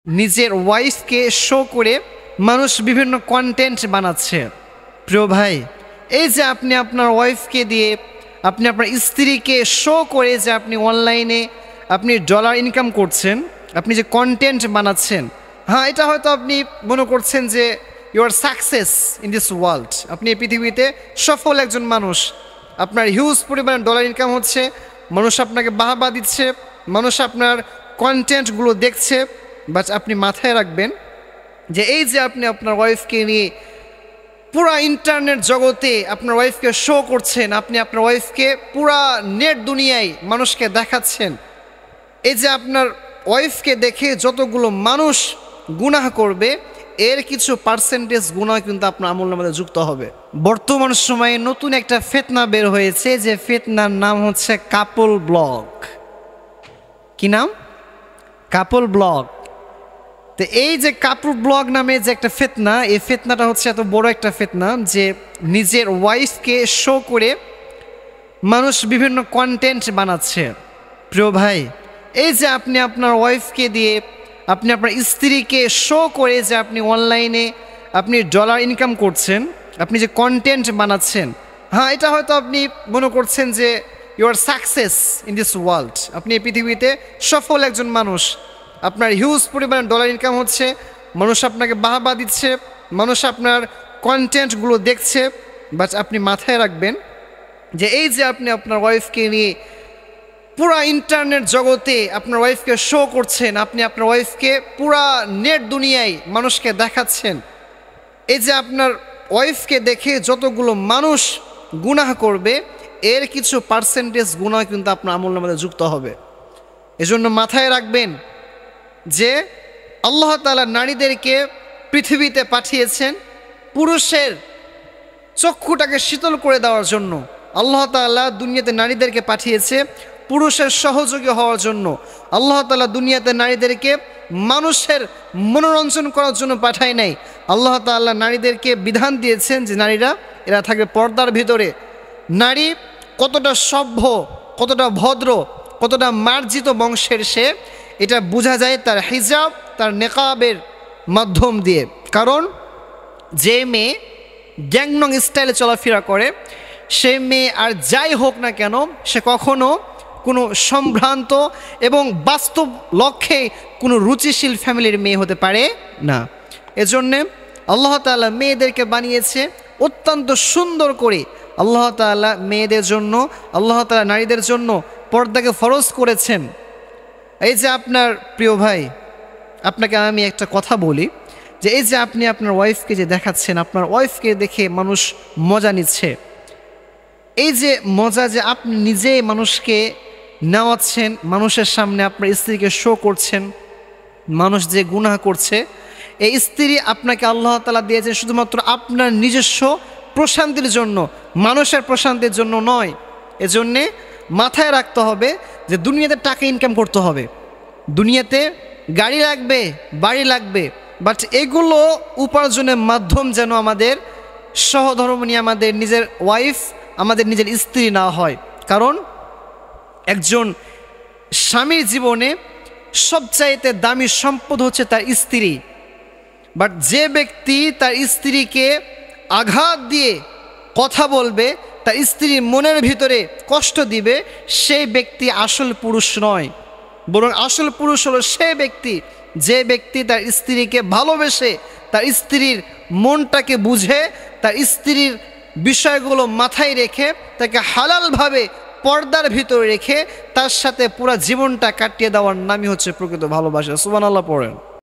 নিজের ওয়াইফকে শো করে মানুষ বিভিন্ন কন্টেন্ট বানাচ্ছে। প্রিয় ভাই, এই যে আপনি আপনার ওয়াইফকে দিয়ে আপনি আপনার স্ত্রীকে শো করে যে আপনি অনলাইনে আপনি ডলার ইনকাম করছেন, আপনি যে কন্টেন্ট বানাচ্ছেন, হ্যাঁ, এটা হয়তো আপনি মনে করছেন যে you are success in this world, আপনি এই পৃথিবীতে সফল একজন মানুষ, আপনার হিউজ পরিমাণে ডলার ইনকাম হচ্ছে, মানুষ আপনাকে বাহবা দিচ্ছে, মানুষ আপনার কন্টেন্টগুলো দেখছে। বাট আপনি মাথায় রাখবেন যে এই যে আপনি আপনার ওয়াইফকে নিয়ে পুরা ইন্টারনেট জগতে আপনার ওয়াইফকে শো করছেন, আপনি আপনার ওয়াইফকে পুরা নেট দুনিয়ায় মানুষকে দেখাচ্ছেন, এই যে আপনার ওয়াইফকে দেখে যতগুলো মানুষ গুনাহ করবে এর কিছু পার্সেন্টেজ গুনাহ কিন্তু আপনার আমলনামায় যুক্ত হবে। বর্তমান সময়ে নতুন একটা ফিতনা বের হয়েছে, যে ফিতনার নাম হচ্ছে কাপল ব্লগ। কি নাম? কাপল ব্লগ। তো এই যে কাপল ব্লগ নামে যে একটা ফিতনা, এই ফিতনাটা হচ্ছে এত বড় একটা ফিতনা যে নিজের ওয়াইফকে শো করে মানুষ বিভিন্ন কন্টেন্ট বানাচ্ছে। প্রিয় ভাই, এই যে আপনি আপনার ওয়াইফকে দিয়ে আপনি আপনার স্ত্রীকে শো করে যে আপনি অনলাইনে আপনি ডলার ইনকাম করছেন, আপনি যে কন্টেন্ট বানাচ্ছেন, হ্যাঁ, এটা হয়তো আপনি মনে করছেন যে you are success in this world, আপনি এই পৃথিবীতে সফল একজন মানুষ, আপনার হিউজ পরিমাণে ডলার ইনকাম হচ্ছে, মানুষ আপনাকে বাহবা দিচ্ছে, মানুষ আপনার কন্টেন্টগুলো দেখছে। বাট আপনি মাথায় রাখবেন যে এই যে আপনি আপনার ওয়াইফকে নিয়ে পুরা ইন্টারনেট জগতে আপনার ওয়াইফকে শো করছেন, আপনি আপনার ওয়াইফকে পুরা নেট দুনিয়ায় মানুষকে দেখাচ্ছেন, এই যে আপনার ওয়াইফকে দেখে যতগুলো মানুষ গুনাহ করবে এর কিছু পার্সেন্টেজ গুনাহ কিন্তু আপনার আমলনামায় যুক্ত হবে। এজন্য মাথায় রাখবেন যে আল্লাহ তাআলা নারীদেরকে পৃথিবীতে পাঠিয়েছেন পুরুষের চক্ষুটাকে শীতল করে দেওয়ার জন্য। আল্লাহ তাআলা দুনিয়াতে নারীদেরকে পাঠিয়েছে পুরুষের সহযোগী হওয়ার জন্য। আল্লাহ তাআলা দুনিয়াতে নারীদেরকে মানুষের মনোরঞ্জন করার জন্য পাঠায় নাই। আল্লাহ তাআলা নারীদেরকে বিধান দিয়েছেন যে নারীরা এরা থাকবে পর্দার ভিতরে। নারী কতটা সভ্য, কতটা ভদ্র, কতটা মার্জিত বংশের সে, এটা বোঝা যায় তার হিজাব, তার নেকাবের মাধ্যম দিয়ে। কারণ যে মেয়ে গ্যাংনং স্টাইলে চলাফেরা করে, সে মেয়ে আর যাই হোক না কেন, সে কখনো কোনো সম্ভ্রান্ত এবং বাস্তব লক্ষ্যে কোনো রুচিশীল ফ্যামিলির মেয়ে হতে পারে না। এজন্যে আল্লাহ তাআলা মেয়েদেরকে বানিয়েছে অত্যন্ত সুন্দর করে। আল্লাহ তাআলা মেয়েদের জন্য, আল্লাহ তাআলা নারীদের জন্য পর্দাকে ফরজ করেছেন। এই যে আপনার প্রিয় ভাই, আপনাকে আমি একটা কথা বলি যে এই যে আপনি আপনার ওয়াইফকে যে দেখাচ্ছেন, আপনার ওয়াইফকে দেখে মানুষ মজা নিচ্ছে, এই যে মজা যে আপনি নিজে মানুষকে নেওয়াচ্ছেন, মানুষের সামনে আপনার স্ত্রীকে শো করছেন, মানুষ যে গুনাহ করছে, এই স্ত্রী আপনাকে আল্লাহ তাআলা দিয়েছেন শুধুমাত্র আপনার নিজস্ব প্রশান্তির জন্য, মানুষের প্রশান্তির জন্য নয়। এজন্যে মাথায় রাখতে হবে যে দুনিয়াতে টাকা ইনকাম করতে হবে, দুনিয়াতে গাড়ি লাগবে, বাড়ি লাগবে, বাট এগুলো উপার্জনের মাধ্যম যেন আমাদের সহধর্মিণী, আমাদের নিজের ওয়াইফ, আমাদের নিজের স্ত্রী না হয়। কারণ একজন স্বামীর জীবনে সবচাইতে দামি সম্পদ হচ্ছে তার স্ত্রী। বাট যে ব্যক্তি তার স্ত্রীকে আঘাত দিয়ে কথা বলবে, তার স্ত্রীর মনের ভিতরে কষ্ট দিবে, সেই ব্যক্তি আসল পুরুষ নয়, বরং আসল পুরুষ হলো সে ব্যক্তি যে ব্যক্তি তার স্ত্রীকে ভালোবেসে, তার স্ত্রীর মনটাকে বুঝে, তার স্ত্রীর বিষয়গুলো মাথায় রেখে, তাকে হালালভাবে পর্দার ভিতরে রেখে তার সাথে পুরা জীবনটা কাটিয়ে দেওয়ার নামই হচ্ছে প্রকৃত ভালোবাসা। সুবহানাল্লাহ পড়েন।